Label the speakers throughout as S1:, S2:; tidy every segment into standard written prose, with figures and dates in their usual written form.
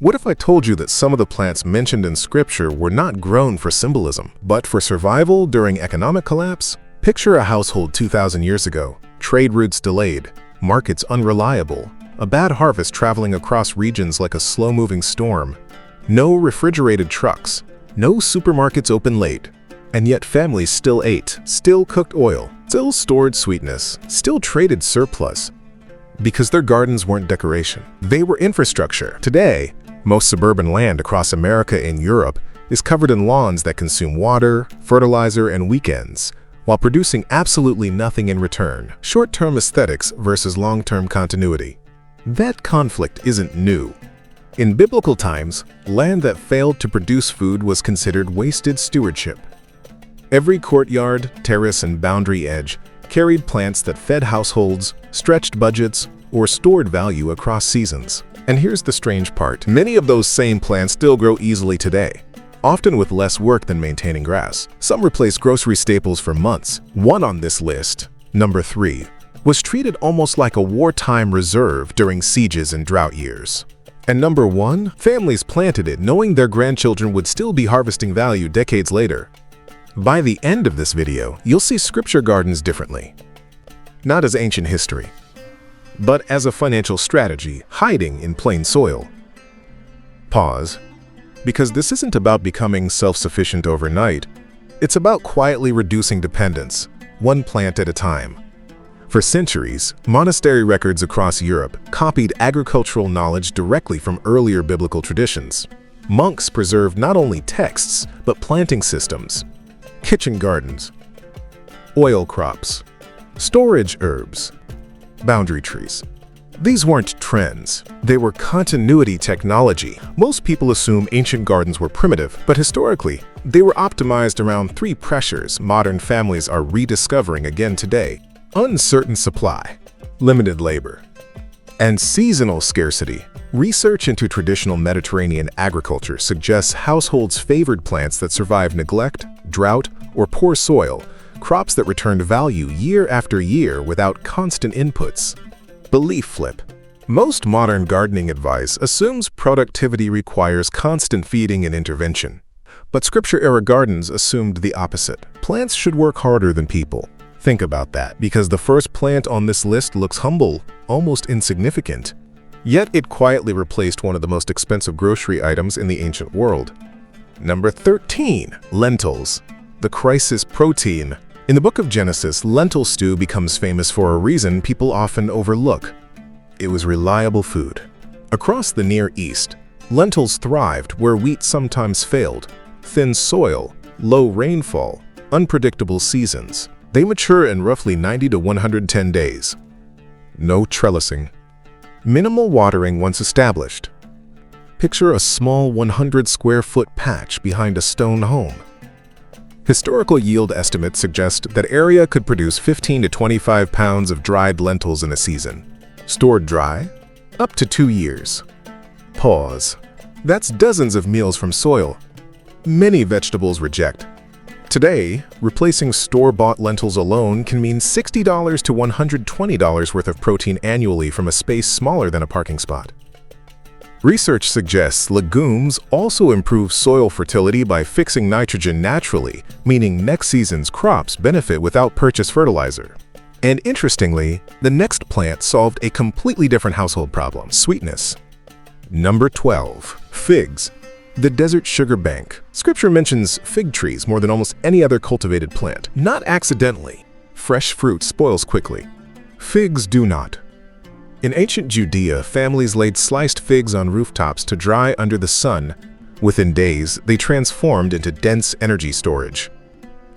S1: What if I told you that some of the plants mentioned in scripture were not grown for symbolism, but for survival during economic collapse? Picture a household 2,000 years ago, trade routes delayed, markets unreliable, a bad harvest traveling across regions like a slow-moving storm, no refrigerated trucks, no supermarkets open late, and yet families still ate, still cooked oil, still stored sweetness, still traded surplus, because their gardens weren't decoration. They were infrastructure. Today, most suburban land across America and Europe is covered in lawns that consume water, fertilizer, and weekends, while producing absolutely nothing in return. Short-term aesthetics versus long-term continuity. That conflict isn't new. In biblical times, land that failed to produce food was considered wasted stewardship. Every courtyard, terrace, and boundary edge carried plants that fed households, stretched budgets, or stored value across seasons. And here's the strange part. Many of those same plants still grow easily today, often with less work than maintaining grass. Some replace grocery staples for months. One on this list, number 3, was treated almost like a wartime reserve during sieges and drought years. And number 1, families planted it knowing their grandchildren would still be harvesting value decades later. By the end of this video, you'll see scripture gardens differently. Not as ancient history, but as a financial strategy hiding in plain soil. Pause, because this isn't about becoming self-sufficient overnight. It's about quietly reducing dependence, one plant at a time. For centuries, monastery records across Europe copied agricultural knowledge directly from earlier biblical traditions. Monks preserved not only texts, but planting systems, kitchen gardens, oil crops, storage herbs, boundary trees. These weren't trends. They were continuity technology. Most people assume ancient gardens were primitive, but historically, they were optimized around 3 pressures modern families are rediscovering again today: uncertain supply, limited labor, and seasonal scarcity. Research into traditional Mediterranean agriculture suggests households favored plants that survive neglect, drought, or poor soil, crops that returned value year after year without constant inputs. Belief flip. Most modern gardening advice assumes productivity requires constant feeding and intervention. But scripture-era gardens assumed the opposite. Plants should work harder than people. Think about that, because the first plant on this list looks humble, almost insignificant. Yet it quietly replaced one of the most expensive grocery items in the ancient world. Number 13. Lentils. The crisis protein. In the book of Genesis, lentil stew becomes famous for a reason people often overlook. It was reliable food. Across the Near East, lentils thrived where wheat sometimes failed. Thin soil, low rainfall, unpredictable seasons. They mature in roughly 90 to 110 days. No trellising. Minimal watering once established. Picture a small 100-square-foot patch behind a stone home. Historical yield estimates suggest that area could produce 15 to 25 pounds of dried lentils in a season. Stored dry? Up to 2 years. Pause. That's dozens of meals from soil. Many vegetables reject. Today, replacing store-bought lentils alone can mean $60 to $120 worth of protein annually from a space smaller than a parking spot. Research suggests legumes also improve soil fertility by fixing nitrogen naturally, meaning next season's crops benefit without purchased fertilizer. And interestingly, the next plant solved a completely different household problem: sweetness. Number 12. Figs. The desert sugar bank. Scripture mentions fig trees more than almost any other cultivated plant. Not accidentally. Fresh fruit spoils quickly. Figs do not. In ancient Judea, families laid sliced figs on rooftops to dry under the sun. Within days, they transformed into dense energy storage.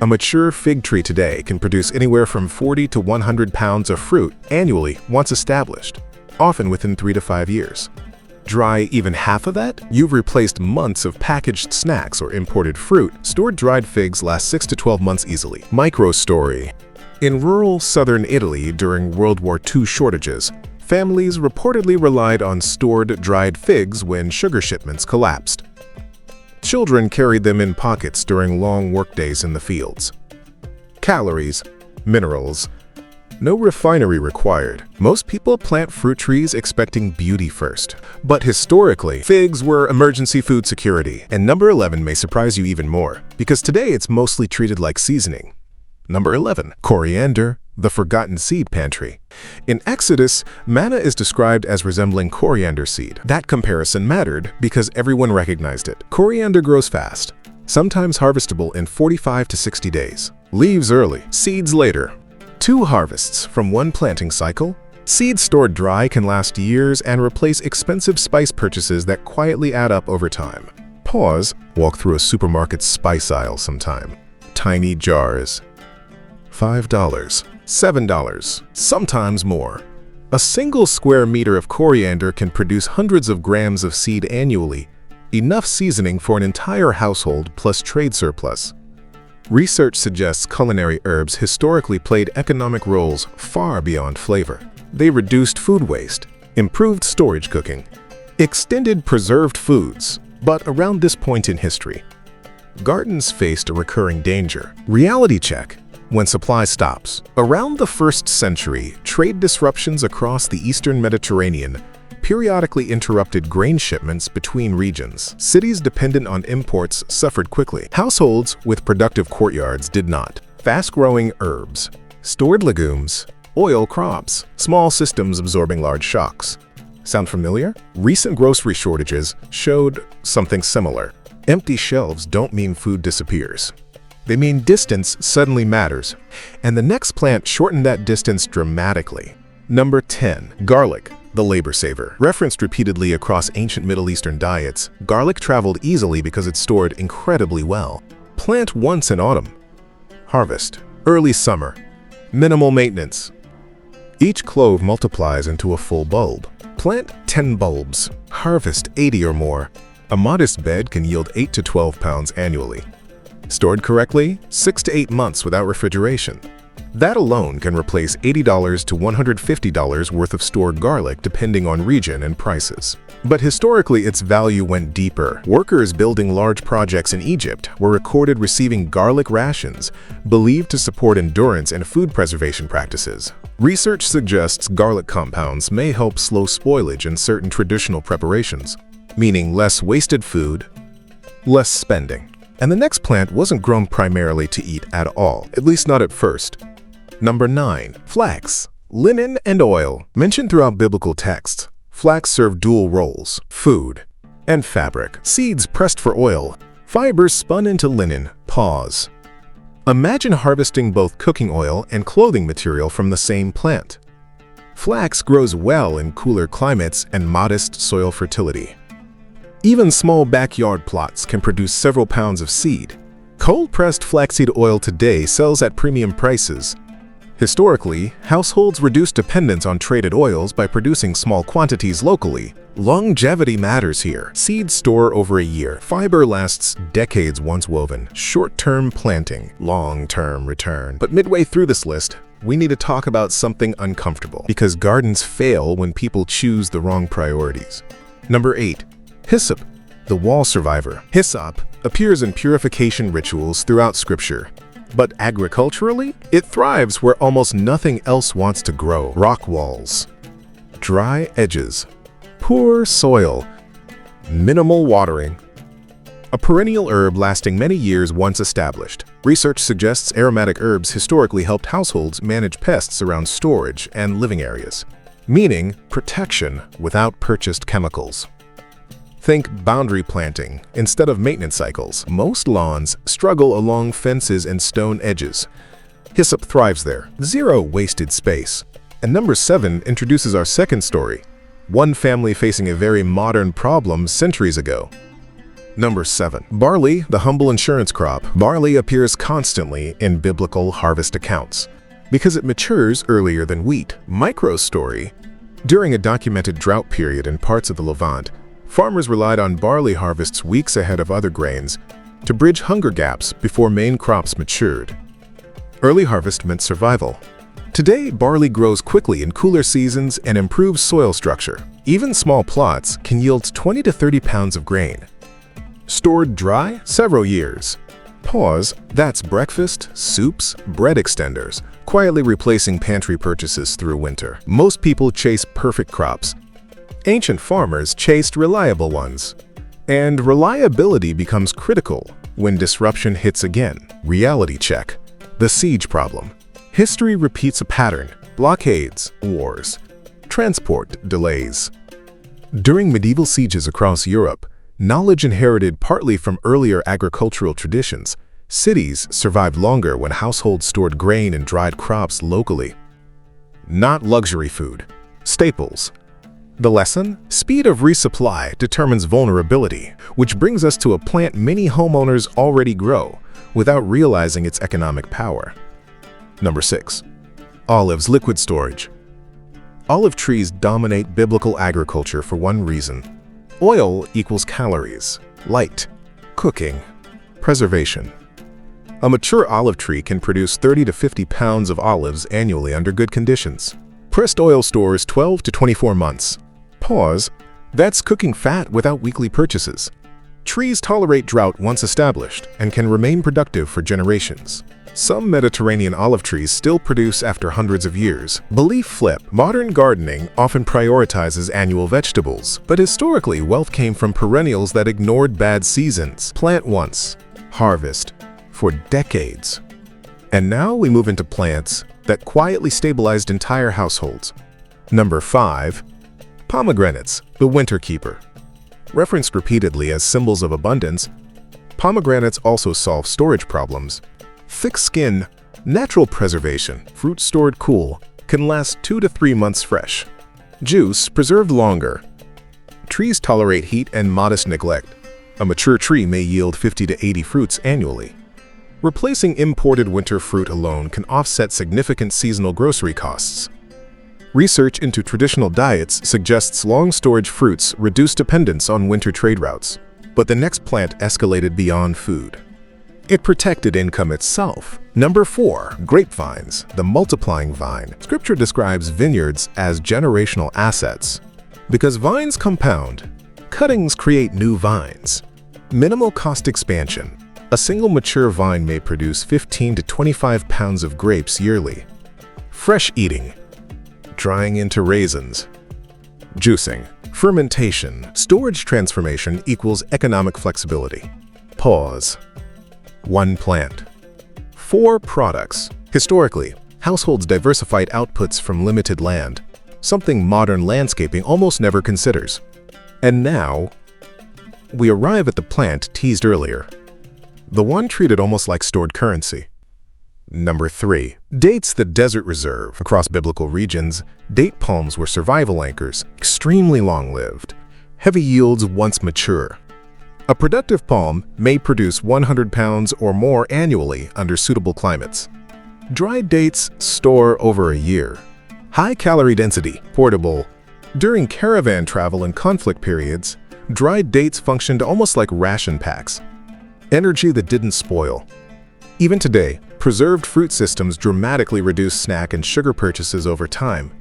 S1: A mature fig tree today can produce anywhere from 40 to 100 pounds of fruit annually once established, often within 3 to 5 years. Dry even half of that? You've replaced months of packaged snacks or imported fruit. Stored dried figs last 6 to 12 months easily. Micro story. In rural southern Italy during World War II shortages, families reportedly relied on stored dried figs when sugar shipments collapsed. Children carried them in pockets during long workdays in the fields. Calories, minerals, No refinery required. Most people plant fruit trees expecting beauty first. But historically, figs were emergency food security. And number 11 may surprise you even more, because today it's mostly treated like seasoning. Number 11. Coriander, the forgotten seed pantry. In Exodus, manna is described as resembling coriander seed. That comparison mattered because everyone recognized it. Coriander grows fast, sometimes harvestable in 45 to 60 days. Leaves early, seeds later. 2 harvests from one planting cycle. Seeds stored dry can last years and replace expensive spice purchases that quietly add up over time. Pause, walk through a supermarket's spice aisle sometime. Tiny jars. $5, $7, sometimes more. A single square meter of coriander can produce hundreds of grams of seed annually, enough seasoning for an entire household plus trade surplus. Research suggests culinary herbs historically played economic roles far beyond flavor. They reduced food waste, improved storage cooking, extended preserved foods. But around this point in history, gardens faced a recurring danger. Reality check. When supply stops. Around the 1st century, trade disruptions across the eastern Mediterranean periodically interrupted grain shipments between regions. Cities dependent on imports suffered quickly. Households with productive courtyards did not. Fast-growing herbs, stored legumes, oil crops, small systems absorbing large shocks. Sound familiar? Recent grocery shortages showed something similar. Empty shelves don't mean food disappears. They mean distance suddenly matters, and the next plant shortened that distance dramatically. Number 10. Garlic, the labor saver. Referenced repeatedly across ancient Middle Eastern diets, garlic traveled easily because it stored incredibly well. Plant once in autumn. Harvest. Early summer. Minimal maintenance. Each clove multiplies into a full bulb. Plant 10 bulbs. Harvest 80 or more. A modest bed can yield 8 to 12 pounds annually. Stored correctly, 6 to 8 months without refrigeration. That alone can replace $80 to $150 worth of stored garlic depending on region and prices. But historically, its value went deeper. Workers building large projects in Egypt were recorded receiving garlic rations, believed to support endurance and food preservation practices. Research suggests garlic compounds may help slow spoilage in certain traditional preparations, meaning less wasted food, less spending. And the next plant wasn't grown primarily to eat at all, at least not at first. Number 9. Flax, linen and oil. Mentioned throughout biblical texts, flax served dual roles: food and fabric. Seeds pressed for oil, fibers spun into linen. Pause. Imagine harvesting both cooking oil and clothing material from the same plant. Flax grows well in cooler climates and modest soil fertility. Even small backyard plots can produce several pounds of seed. Cold-pressed flaxseed oil today sells at premium prices. Historically, households reduced dependence on traded oils by producing small quantities locally. Longevity matters here. Seeds store over a year. Fiber lasts decades once woven. Short-term planting, long-term return. But midway through this list, we need to talk about something uncomfortable, because gardens fail when people choose the wrong priorities. Number 8. Hyssop, the wall survivor. Hyssop appears in purification rituals throughout Scripture. But agriculturally, it thrives where almost nothing else wants to grow. Rock walls, dry edges, poor soil, minimal watering. A perennial herb lasting many years once established. Research suggests aromatic herbs historically helped households manage pests around storage and living areas, meaning protection without purchased chemicals. Think boundary planting instead of maintenance cycles. Most lawns struggle along fences and stone edges. Hyssop thrives there. Zero wasted space. And number 7 introduces our second story. One family facing a very modern problem centuries ago. Number 7. Barley, the humble insurance crop. Barley appears constantly in biblical harvest accounts because it matures earlier than wheat. Micro story. During a documented drought period in parts of the Levant, farmers relied on barley harvests weeks ahead of other grains to bridge hunger gaps before main crops matured. Early harvest meant survival. Today, barley grows quickly in cooler seasons and improves soil structure. Even small plots can yield 20 to 30 pounds of grain. Stored dry, several years. Pause. That's breakfast, soups, bread extenders, quietly replacing pantry purchases through winter. Most people chase perfect crops. Ancient farmers chased reliable ones. And reliability becomes critical when disruption hits again. Reality check. The siege problem. History repeats a pattern: blockades, wars, transport delays. During medieval sieges across Europe, knowledge inherited partly from earlier agricultural traditions, cities survived longer when households stored grain and dried crops locally. Not luxury food. Staples. The lesson? Speed of resupply determines vulnerability, which brings us to a plant many homeowners already grow without realizing its economic power. Number 6. Olives liquid storage. Olive trees dominate biblical agriculture for one reason. Oil equals calories, light, cooking, preservation. A mature olive tree can produce 30 to 50 pounds of olives annually under good conditions. Pressed oil stores 12 to 24 months. Pause. That's cooking fat without weekly purchases. Trees tolerate drought once established and can remain productive for generations. Some Mediterranean olive trees still produce after hundreds of years. Belief flip. Modern gardening often prioritizes annual vegetables, but historically wealth came from perennials that ignored bad seasons. Plant once, harvest for decades. And now we move into plants that quietly stabilized entire households. Number 5. Pomegranates, the winter keeper. Referenced repeatedly as symbols of abundance, pomegranates also solve storage problems. Thick skin, natural preservation, fruit stored cool, can last 2 to 3 months fresh. Juice preserved longer. Trees tolerate heat and modest neglect. A mature tree may yield 50 to 80 fruits annually. Replacing imported winter fruit alone can offset significant seasonal grocery costs. Research into traditional diets suggests long storage fruits reduce dependence on winter trade routes. But the next plant escalated beyond food. It protected income itself. Number 4. Grapevines, the multiplying vine. Scripture describes vineyards as generational assets. Because vines compound, cuttings create new vines. Minimal cost expansion. A single mature vine may produce 15 to 25 pounds of grapes yearly. Fresh eating. Drying into raisins. Juicing. Fermentation. Storage transformation equals economic flexibility. Pause. One plant. 4 products. Historically, households diversified outputs from limited land, something modern landscaping almost never considers. And now, we arrive at the plant teased earlier, the one treated almost like stored currency. Number 3. Dates, the desert reserve. Across biblical regions, date palms were survival anchors, extremely long-lived. Heavy yields once mature. A productive palm may produce 100 pounds or more annually under suitable climates. Dried dates store over a year. High calorie density, portable. During caravan travel and conflict periods, dried dates functioned almost like ration packs. Energy that didn't spoil. Even today, preserved fruit systems dramatically reduce snack and sugar purchases over time.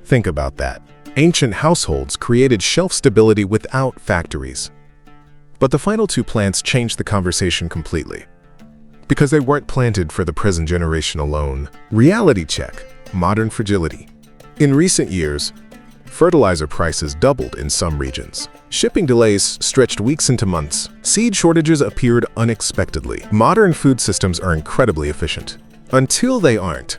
S1: Think about that. Ancient households created shelf stability without factories. But the final 2 plants changed the conversation completely. Because they weren't planted for the present generation alone. Reality check. Modern fragility. In recent years, fertilizer prices doubled in some regions. Shipping delays stretched weeks into months. Seed shortages appeared unexpectedly. Modern food systems are incredibly efficient. Until they aren't.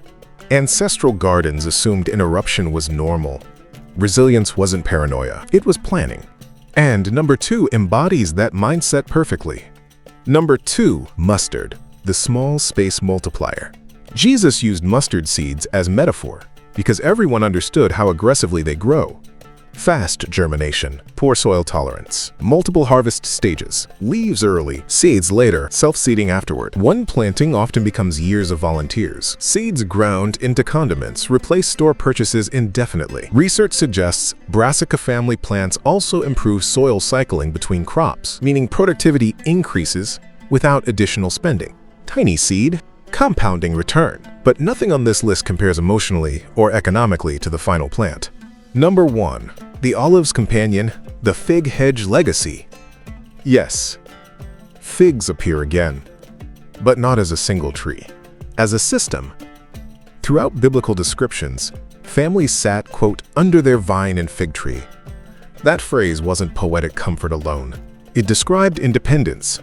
S1: Ancestral gardens assumed interruption was normal. Resilience wasn't paranoia, it was planning. And number 2 embodies that mindset perfectly. Number 2, mustard, the small space multiplier. Jesus used mustard seeds as metaphor because everyone understood how aggressively they grow. Fast germination, poor soil tolerance, multiple harvest stages, leaves early, seeds later, self-seeding afterward. One planting often becomes years of volunteers. Seeds ground into condiments replace store purchases indefinitely. Research suggests brassica family plants also improve soil cycling between crops, meaning productivity increases without additional spending. Tiny seed, compounding return. But nothing on this list compares emotionally or economically to the final plant. Number 1. The olive's companion, the fig hedge legacy. Yes, figs appear again, but not as a single tree, as a system. Throughout biblical descriptions, families sat, quote, under their vine and fig tree. That phrase wasn't poetic comfort alone. It described independence.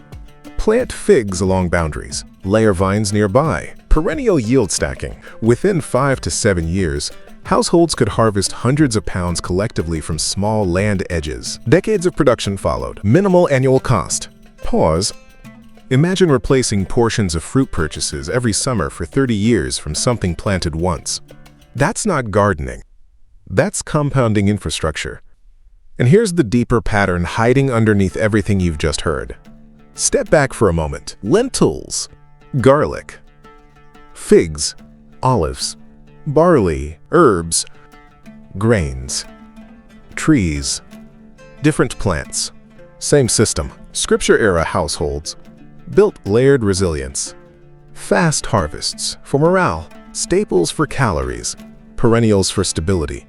S1: Plant figs along boundaries, layer vines nearby, perennial yield stacking. Within 5 to 7 years, households could harvest hundreds of pounds collectively from small land edges. Decades of production followed. Minimal annual cost. Pause. Imagine replacing portions of fruit purchases every summer for 30 years from something planted once. That's not gardening. That's compounding infrastructure. And here's the deeper pattern hiding underneath everything you've just heard. Step back for a moment. Lentils, garlic, figs, olives, barley, herbs, grains, trees, different plants. Same system. Scripture-era households built layered resilience. Fast harvests for morale, staples for calories, perennials for stability,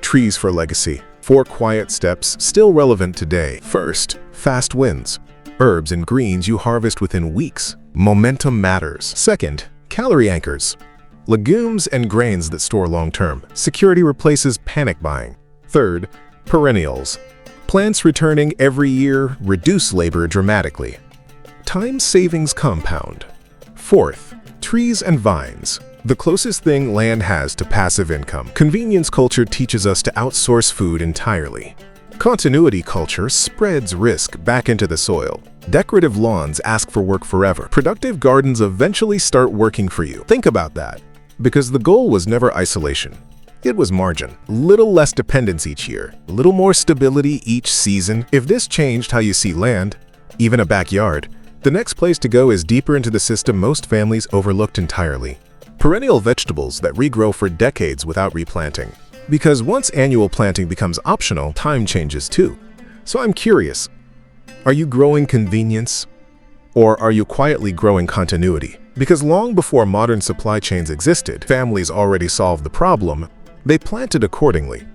S1: trees for legacy. 4 quiet steps still relevant today. First, fast wins. Herbs and greens you harvest within weeks. Momentum matters. Second, calorie anchors. Legumes and grains that store long-term. Security replaces panic buying. Third, perennials. Plants returning every year reduce labor dramatically. Time savings compound. Fourth, trees and vines. The closest thing land has to passive income. Convenience culture teaches us to outsource food entirely. Continuity culture spreads risk back into the soil. Decorative lawns ask for work forever. Productive gardens eventually start working for you. Think about that. Because the goal was never isolation. It was margin. Little less dependence each year. Little more stability each season. If this changed how you see land, even a backyard, the next place to go is deeper into the system most families overlooked entirely. Perennial vegetables that regrow for decades without replanting. Because once annual planting becomes optional, time changes too. So I'm curious, are you growing convenience? Or are you quietly growing continuity? Because long before modern supply chains existed, families already solved the problem. They planted accordingly.